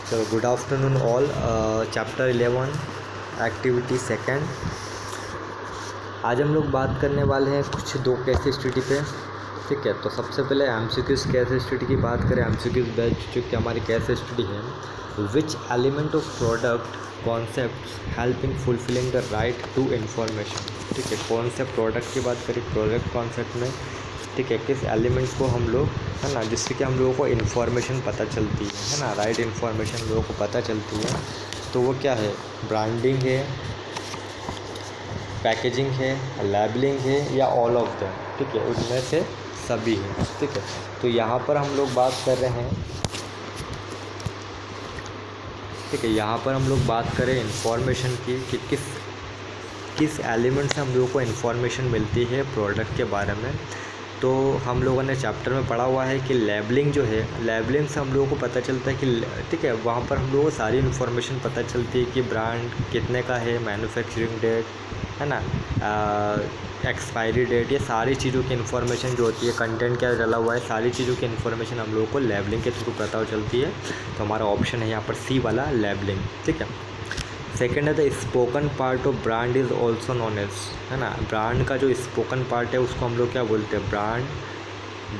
चलो, good afternoon all. Chapter 11 activity second. आज हम लोग बात करने वाले हैं कुछ दो केस स्टडी पे। ठीक है, तो सबसे पहले एमसीक्यूज़ केस स्टडी की बात करें। एमसीक्यूज़ बैच जो कि हमारी केस स्टडी है, which element of product concept help in fulfilling the right to information. ठीक है, कौन से प्रोडक्ट की बात करें प्रोडक्ट कॉन्सेप्ट में। ठीक है, किस एलिमेंट को हम लोग, है ना, जिससे कि हम लोगों को इन्फॉर्मेशन पता चलती है ना, राइट इन्फॉर्मेशन हम लोगों को पता चलती है। तो वो क्या है, ब्रांडिंग है, पैकेजिंग है, लेबलिंग है, या ऑल ऑफ देम। ठीक है, उनमें से सभी है। ठीक है, तो यहाँ पर हम लोग बात कर रहे हैं। ठीक है, यहाँ पर हम लोग बात करें इन्फॉर्मेशन की कि किस एलिमेंट से हम लोगों को इन्फॉर्मेशन मिलती है प्रोडक्ट के बारे में। तो हम लोगों ने चैप्टर में पढ़ा हुआ है कि लेबलिंग जो है, लेबलिंग से हम लोगों को पता चलता है कि, ठीक है, वहाँ पर हम लोगों को सारी इन्फॉर्मेशन पता चलती है कि ब्रांड कितने का है, मैन्युफैक्चरिंग डेट, है ना, एक्सपायरी डेट, ये सारी चीज़ों की इन्फॉर्मेशन जो होती है, कंटेंट क्या डला हुआ है, सारी चीज़ों की इन्फॉर्मेशन हम लोगों को लेबलिंग के थ्रू पता चलती है। तो हमारा ऑप्शन है यहाँ पर सी वाला, लेबलिंग। ठीक है, सेकेंड है the spoken part of brand is also known as, है ना, ब्रांड का जो स्पोकन पार्ट है उसको हम लोग क्या बोलते हैं,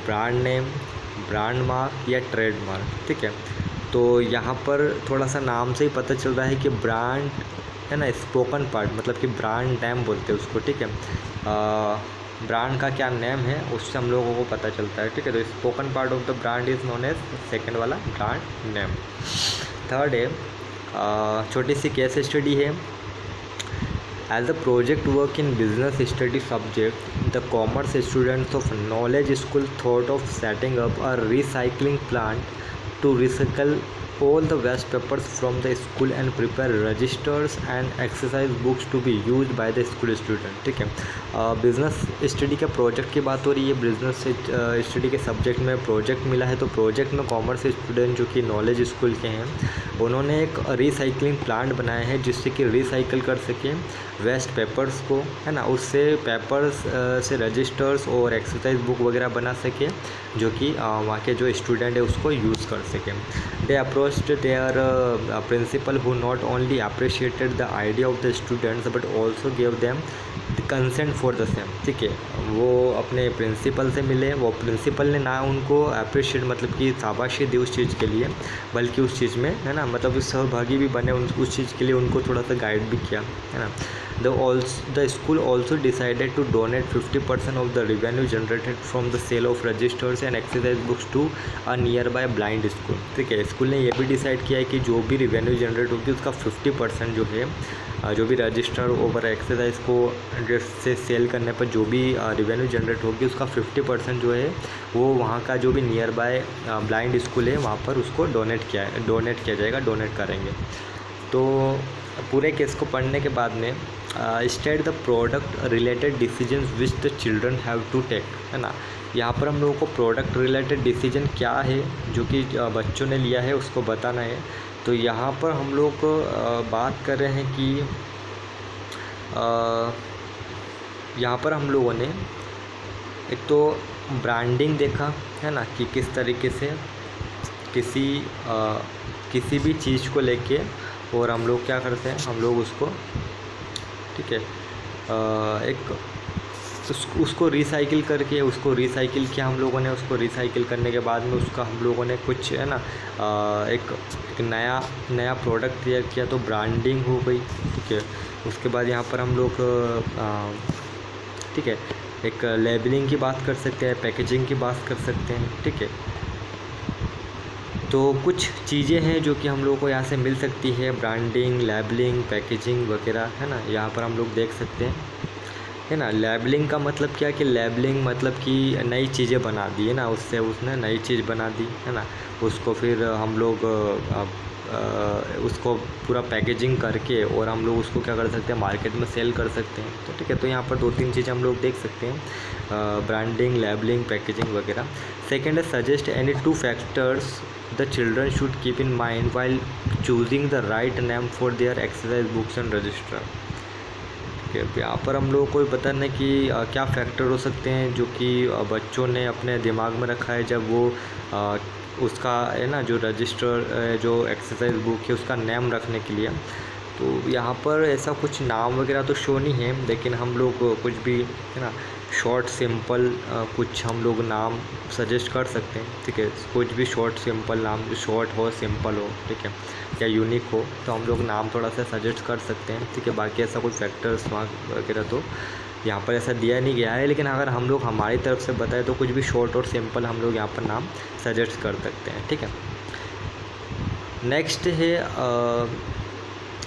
ब्रांड नेम, ब्रांड मार्क या ट्रेड मार्क। ठीक है, तो यहाँ पर थोड़ा सा नाम से ही पता चल रहा है कि ब्रांड, है ना, स्पोकन पार्ट मतलब कि ब्रांड नेम बोलते हैं उसको। ठीक है, ब्रांड का क्या नेम है उससे हम लोगों को पता चलता है। ठीक है, तो spoken part of the brand is known as, second वाला, ब्रांड नेम। थर्ड है, छोटी सी केस स्टडी है। As a project work in business study subject, the commerce students of knowledge school thought of setting up a recycling plant to recycle all the waste papers from the school and prepare registers and exercise books to be used by the school student। ठीक है, business study के project की बात हो रही है। Business study के subject में प्रोजेक्ट मिला है, तो प्रोजेक्ट में कॉमर्स स्टूडेंट जो कि नॉलेज स्कूल के हैं, उन्होंने एक रिसाइकलिंग प्लांट बनाया है जिससे कि रिसाइकल कर सकें वेस्ट पेपर्स को, है ना, उससे पेपर्स से रजिस्टर्स और एक्सरसाइज बुक वगैरह बना सके जो कि वहाँ के जो स्टूडेंट है उसको यूज़ कर सकें। They approached their principal who not only appreciated the idea of the students but also give them consent for the same. ठीक है, वो अपने प्रिंसिपल से मिले, वो प्रिंसिपल ने ना उनको अप्रिशिएट मतलब कि शाबाशी दी उस चीज़ के लिए, बल्कि उस चीज़ में, है ना, मतलब सहभागी भी बने उस चीज़ के लिए, उनको थोड़ा सा गाइड भी किया, है ना। The school also decided to donate 50% of the revenue generated from the sale of registers and exercise books to a nearby blind school। ठीक है, स्कूल ने ये भी डिसाइड किया है कि जो भी रिवेन्यू जनरेट होगी उसका 50% जो है, जो भी रजिस्टर और एक्सरसाइज को से सेल करने पर जो भी रिवेन्यू जनरेट होगी उसका 50% जो है वो वहाँ का जो भी नियर बाय ब्लाइंड स्कूल है वहाँ पर उसको डोनेट किया जाएगा, डोनेट करेंगे। तो पूरे केस को पढ़ने के बाद में state the product related decisions which the children have to take, है ना, यहाँ पर हम लोगों को प्रोडक्ट रिलेटेड डिसीजन क्या है जो कि बच्चों ने लिया है उसको बताना है। तो यहाँ पर हम लोग बात कर रहे हैं कि यहाँ पर हम लोगों ने एक तो ब्रांडिंग देखा, है ना, कि किस तरीके से किसी भी चीज़ को लेके और हम लोग क्या करते हैं, हम लोग उसको, ठीक है, उसको रिसाइकिल करके उसको रिसाइकिल किया हम लोगों ने। उसको रिसाइकिल करने के बाद में उसका हम लोगों ने कुछ, है ना, एक नया प्रोडक्ट तैयार किया, तो ब्रांडिंग हो गई। ठीक है, उसके बाद यहाँ पर हम लोग, ठीक है, एक लेबलिंग की बात कर सकते हैं, पैकेजिंग की बात कर सकते हैं। ठीक है, तो कुछ चीज़ें हैं जो कि हम लोगों को यहाँ से मिल सकती है, ब्रांडिंग, लेबलिंग, पैकेजिंग वगैरह, है ना, यहाँ पर हम लोग देख सकते हैं, है ना। लेबलिंग का मतलब क्या कि लेबलिंग मतलब कि नई चीज़ें बना दी, है ना, उसने नई चीज़ बना दी, है ना, उसको फिर हम लोग उसको पूरा पैकेजिंग करके और हम लोग उसको क्या कर सकते हैं, मार्केट में सेल कर सकते हैं। तो ठीक है, तो यहाँ पर 2-3 चीज़ें हम लोग देख सकते हैं, ब्रांडिंग, लेबलिंग, पैकेजिंग वगैरह। सेकेंड है, suggest any 2 factors the children should keep in mind while choosing the write name for their exercise books and register. ठीक है, यहाँ पर हम लोगों को बताना है कि क्या फैक्टर हो सकते हैं जो कि बच्चों ने अपने दिमाग में रखा है जब वो उसका है ना जो रजिस्टर जो एक्सरसाइज बुक है उसका नेम रखने के लिए। तो यहाँ पर ऐसा कुछ नाम वगैरह तो शो नहीं है, लेकिन हम लोग कुछ भी है ना शॉर्ट सिंपल कुछ हम लोग नाम सजेस्ट कर सकते हैं, ठीक है। कुछ भी शॉर्ट सिंपल नाम जो शॉर्ट हो, सिंपल हो, ठीक है, या यूनिक हो, तो हम लोग नाम थोड़ा सा सजेस्ट कर सकते हैं, ठीक है। बाकी ऐसा कोई फैक्टर्स वगैरह तो यहाँ पर ऐसा दिया नहीं गया है, लेकिन अगर हम लोग हमारी तरफ से बताएं तो कुछ भी शॉर्ट और सिंपल हम लोग यहाँ पर नाम सजेस्ट कर सकते हैं, ठीक है। नेक्स्ट है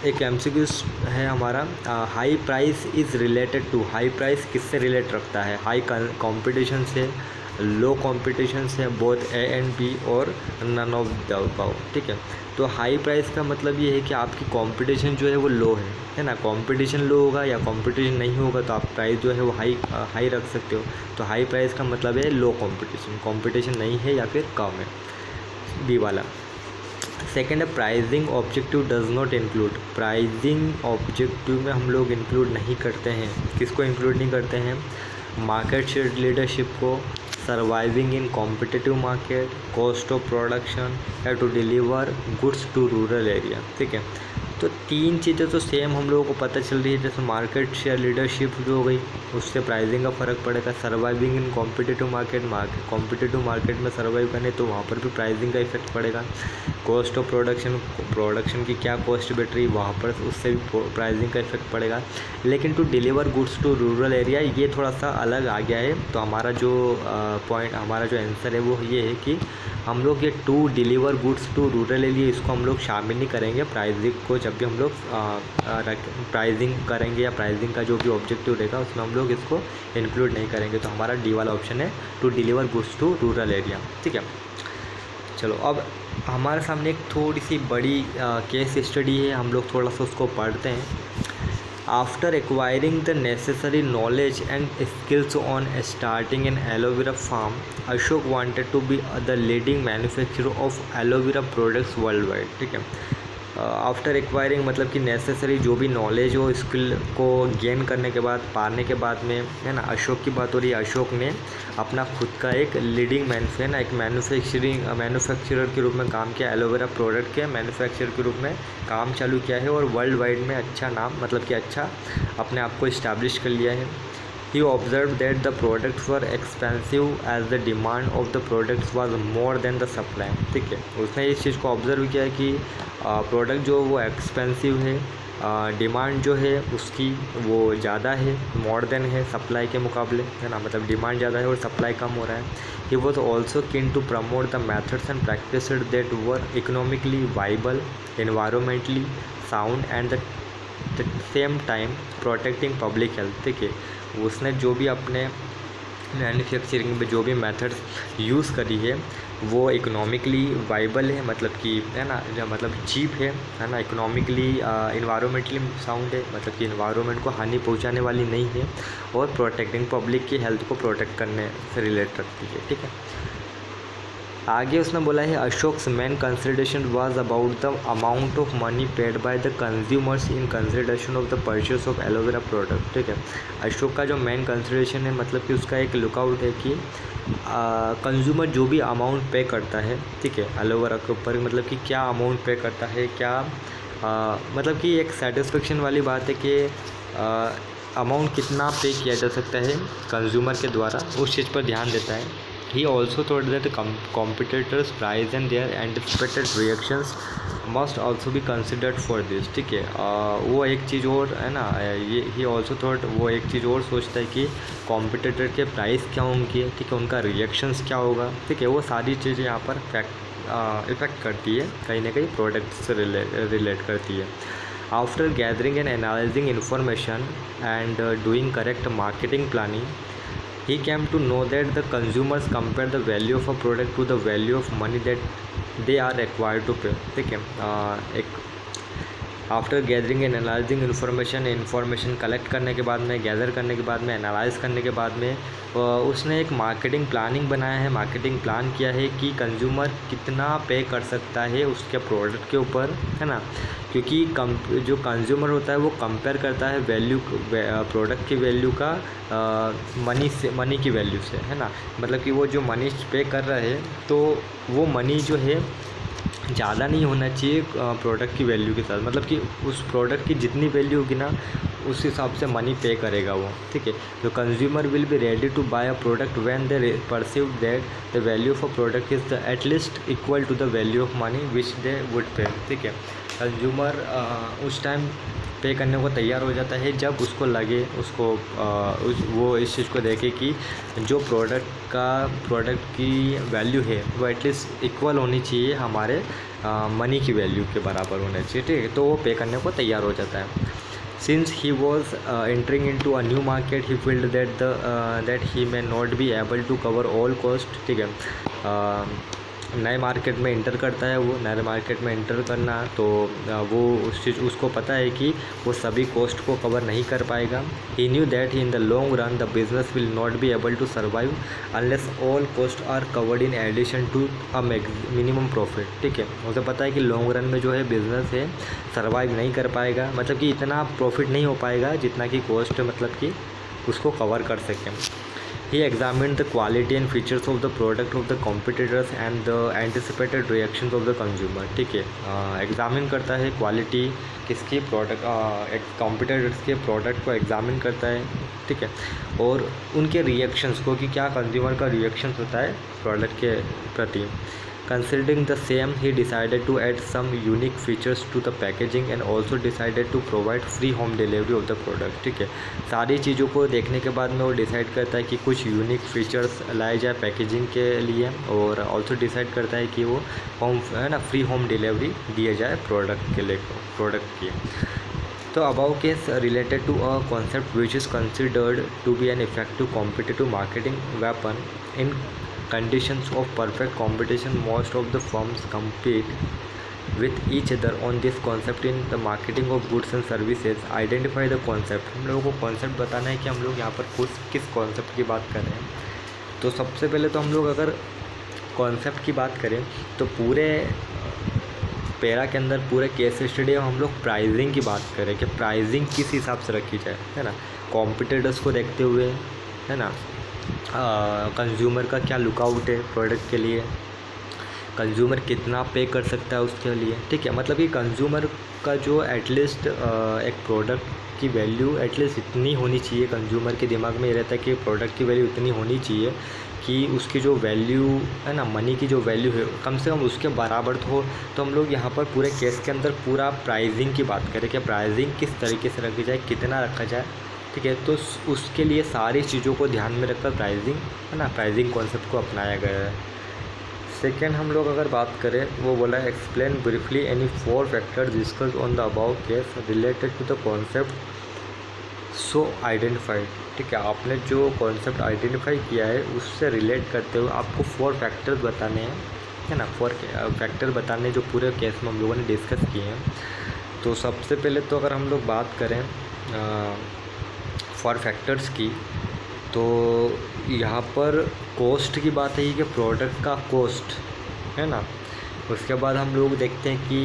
एक एमसीक्यू है हमारा, high price is related to. High price किससे रिलेट रखता है? हाई कंपटीशन से, लो कंपटीशन से, बोथ ए एंड बी और नन ऑफ द अबव, ठीक है। तो हाई प्राइस का मतलब ये है कि आपकी कंपटीशन जो है वो लो है ना। कंपटीशन लो होगा या कंपटीशन नहीं होगा तो आप प्राइस जो है वो हाई रख सकते हो। तो हाई प्राइस का मतलब है लो कंपटीशन, कंपटीशन नहीं है या फिर कम है, बी वाला। सेकेंड है pricing objective does not include. Pricing objective में हम लोग इंक्लूड नहीं करते हैं। किसको इंक्लूड नहीं करते हैं? मार्केट शेयर लीडरशिप को, surviving in competitive market, cost of production या to deliver goods to rural area, ठीक है। तो तीन चीज़ें तो सेम हम लोगों को पता चल रही है, जैसे मार्केट शेयर लीडरशिप जो हो गई उससे प्राइसिंग का फ़र्क पड़ेगा। Surviving in competitive market, competitive market में सर्वाइव करने तो वहाँ पर भी प्राइसिंग का इफेक्ट पड़ेगा। कॉस्ट ऑफ प्रोडक्शन की क्या कॉस्ट बैठ रही वहाँ पर उससे भी प्राइसिंग का इफेक्ट पड़ेगा। लेकिन to deliver goods to rural area ये थोड़ा सा अलग आ गया है। तो हमारा जो पॉइंट, हमारा जो आंसर है वो ये है कि हम लोग ये to deliver goods to rural area इसको हम लोग शामिल नहीं करेंगे प्राइसिंग को। जब भी हम लोग प्राइसिंग करेंगे या प्राइसिंग का जो भी ऑब्जेक्टिव रहेगा उसमें हम लोग इसको इंक्लूड नहीं करेंगे। तो हमारा डी वाला ऑप्शन है to deliver goods to rural area, ठीक है। चलो अब हमारे सामने एक थोड़ी सी बड़ी केस स्टडी है, हम लोग थोड़ा सा उसको पढ़ते हैं। After acquiring the necessary knowledge and skills on starting an aloe vera farm, Ashok wanted to be the leading manufacturer of aloe vera products worldwide, ठीक है। आफ्टर एक्वायरिंग मतलब कि नेसेसरी जो भी नॉलेज हो, स्किल को गेन करने के बाद, पाने के बाद में, है ना, अशोक की बात हो रही है। अशोक ने अपना खुद का एक लीडिंग एक मैन्युफैक्चरर के रूप में काम किया, एलोवेरा प्रोडक्ट के मैन्युफैक्चरर के रूप में काम चालू किया है और वर्ल्ड वाइड में अच्छा नाम, मतलब कि अच्छा अपने आप को इस्टेब्लिश कर लिया है। He observed that the products were expensive as the demand of the products was more than the supply, ठीक है। उसने इस चीज़ को ऑब्ज़र्व किया कि प्रोडक्ट जो वो एक्सपेंसिव है, डिमांड जो है उसकी वो ज़्यादा है, मोर देन है सप्लाई के मुकाबले, है ना, मतलब डिमांड ज़्यादा है और सप्लाई कम हो रहा है। He was also keen to promote the methods and practices that were economically viable, environmentally sound and the same time protecting public health, ठीक है। उसने जो भी अपने मैन्युफैक्चरिंग में जो भी मेथड्स यूज़ करी है वो इकोनॉमिकली वाइबल है, मतलब कि, है ना, मतलब चीप है ना, इकोनॉमिकली इन्वायरमेंटली साउंड है, मतलब कि इन्वायरमेंट को हानि पहुंचाने वाली नहीं है और प्रोटेक्टिंग पब्लिक की हेल्थ को प्रोटेक्ट करने से रिलेट रखती है, ठीक है। आगे उसने बोला है Ashok's main consideration was about the amount of money paid by the consumers in consideration of the purchase of aloe vera product, ठीक है। अशोक का जो मेन कंसिडरेशन है, मतलब कि उसका एक लुकआउट है कि कंज्यूमर जो भी अमाउंट पे करता है, ठीक है, एलोवेरा के ऊपर, मतलब कि क्या अमाउंट पे करता है, क्या मतलब कि एक सेटिस्फेक्शन वाली बात है कि अमाउंट कितना पे किया जा सकता है कंज्यूमर के द्वारा, उस चीज़ पर ध्यान देता है। He also thought that the competitors' price and their anticipated reactions must also be considered for this, ठीक है। वो एक चीज़ और है ना, ये he also thought, वो एक चीज़ और सोचता है कि कॉम्पिटिटर के प्राइस क्या होंगे, ठीक है, उनका रिएक्शंस क्या होगा, ठीक है। वो सारी चीज़ें यहाँ पर इफ़ेक्ट करती है, कहीं ना कहीं प्रोडक्ट से रिलेट करती है। After gathering and analyzing information and doing correct marketing planning, he came to know that the consumers compare the value of a product to the value of money that they are required to pay, ठीक है। एक after gathering and analysing information collect करने के बाद में, gather करने के बाद में, एनालाइज करने के बाद में उसने एक मार्केटिंग प्लानिंग बनाया है, मार्केटिंग प्लान किया है कि कंज्यूमर कितना पे कर सकता है उसके प्रोडक्ट के ऊपर, है ना। क्योंकि जो कंज्यूमर होता है वो कंपेयर करता है वैल्यू, प्रोडक्ट की वैल्यू का मनी की वैल्यू से, है ना। मतलब कि वो जो मनी पे कर रहा है तो वो मनी जो है ज़्यादा नहीं होना चाहिए प्रोडक्ट की वैल्यू के साथ। मतलब कि उस प्रोडक्ट की जितनी वैल्यू होगी ना उस हिसाब से मनी पे करेगा वो, ठीक है। तो consumer will be ready to buy a product when they perceive that the value of a product is at least equal to the value of money which they would pay, ठीक है। Consumer उस time पे करने को तैयार हो जाता है जब उसको लगे, उसको वो इस चीज़ को देखे कि जो प्रोडक्ट की वैल्यू है वो एटलीस्ट इक्वल होनी चाहिए हमारे मनी की वैल्यू के बराबर होना चाहिए, ठीक है। तो वो पे करने को तैयार हो जाता है। Since he was entering into a new market, he felt that he may not be able to cover all cost, ठीक है। नए मार्केट में इंटर करता है वो, नए मार्केट में इंटर करना तो वो उसको पता है कि वो सभी कॉस्ट को कवर नहीं कर पाएगा। He knew that in the long run the business will not be able to survive unless all cost are covered in addition to a minimum profit, ठीक है। उसे पता है कि लॉन्ग रन में जो है बिज़नेस है सर्वाइव नहीं कर पाएगा, मतलब कि इतना प्रॉफिट नहीं हो पाएगा जितना कि कॉस्ट मतलब कि उसको कवर कर सकें। He examined the quality and features of the product of the competitors and the anticipated reactions of the consumer, ठीक है। एग्ज़ामिन करता है क्वालिटी किसकी, प्रोडक्ट कॉम्पिटिटर्स के प्रोडक्ट को एग्ज़ामिन करता है, ठीक है। और उनके रिएक्शंस को कि क्या कंज्यूमर का रिएक्शंस होता है प्रोडक्ट के प्रति। Considering the same, he decided to add some unique features to the packaging and also decided to provide free home delivery of the product, ठीक है। सारी चीज़ों को देखने के बाद में वो डिसाइड करता है कि कुछ यूनिक फीचर्स लाए जाए पैकेजिंग के लिए, और ऑल्सो डिसाइड करता है कि वो फ्री होम डिलीवरी दिए जाए प्रोडक्ट के लिए, प्रोडक्ट की। तो above case related to a concept which is considered to be an effective competitive marketing weapon in conditions of perfect competition. Most of the firms compete with each other on this concept in the marketing of goods and services. Identify the concept. हम लोगों को concept बताना है कि हम लोग यहाँ पर किस कॉन्सेप्ट की बात कर रहे हैं। तो सबसे पहले तो हम लोग अगर कॉन्सेप्ट की बात करें तो पूरे पैरा के अंदर पूरे केस स्टडी में हम लोग प्राइसिंग की बात करें कि प्राइसिंग किस हिसाब से रखी जाए, है ना। कॉम्पिटिटर्स को देखते हुए, है ना। कंज्यूमर का क्या लुकआउट है प्रोडक्ट के लिए, कंज्यूमर कितना पे कर सकता है उसके लिए, ठीक है। मतलब कि कंज्यूमर का जो एटलीस्ट एक प्रोडक्ट की वैल्यू एटलीस्ट इतनी होनी चाहिए, कंज्यूमर के दिमाग में ये रहता है कि प्रोडक्ट की वैल्यू इतनी होनी चाहिए कि उसकी जो वैल्यू है ना, मनी की जो वैल्यू है कम से कम उसके बराबर हो। तो हम लोग यहाँ पर पूरे केस के अंदर पूरा प्राइसिंग की बात करें कि प्राइसिंग किस तरीके से रखी जाए, कितना रखा जाए, ठीक है। तो उसके लिए सारी चीज़ों को ध्यान में रखकर प्राइसिंग, है ना, प्राइसिंग कॉन्सेप्ट को अपनाया गया है। सेकेंड हम लोग अगर बात करें, वो बोला है explain briefly any 4 factors discuss on the above case related to the concept so identified, ठीक है। आपने जो कॉन्सेप्ट आइडेंटिफाई किया है उससे रिलेट करते हुए आपको 4 फैक्टर्स बताने हैं, है ना। 4 फैक्टर बताने जो पूरे केस में हम लोगों ने डिस्कस किए हैं। तो सबसे पहले तो अगर हम लोग बात करें 4 फैक्टर्स की, तो यहाँ पर कॉस्ट की बात है कि प्रोडक्ट का कॉस्ट, है ना। उसके बाद हम लोग देखते हैं कि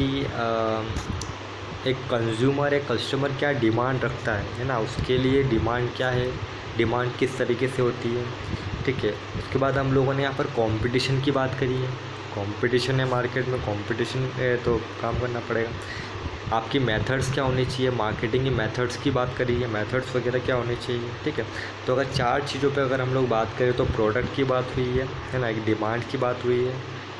एक कंज्यूमर, एक कस्टमर क्या डिमांड रखता है ना, उसके लिए डिमांड क्या है, डिमांड किस तरीके से होती है, ठीक है। उसके बाद हम लोगों ने यहाँ पर कंपटीशन की बात करी है। कंपटीशन है मार्केट में, कंपटीशन है तो काम करना पड़ेगा। आपकी मेथड्स क्या होनी चाहिए, मार्केटिंग की मेथड्स की बात करी है, मेथड्स वगैरह क्या होने चाहिए, ठीक है। तो अगर 4 चीज़ों पे अगर हम लोग बात करें तो प्रोडक्ट की बात हुई है ना, एक डिमांड की बात हुई है,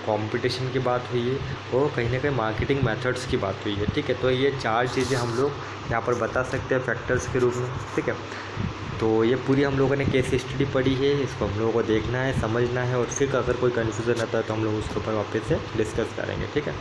कंपटीशन की बात हुई है और कहीं ना कहीं मार्केटिंग मेथड्स की बात हुई है, ठीक है। तो ये 4 चीज़ें हम लोग यहाँ पर बता सकते हैं फैक्टर्स के रूप में, ठीक है। तो ये पूरी हम लोगों ने केस स्टडी पढ़ी है, इसको हम लोगों को देखना है, समझना है, और फिर अगर कोई कन्फ्यूज़न आता है तो हम लोग उसके ऊपर वापस से डिस्कस करेंगे, ठीक है।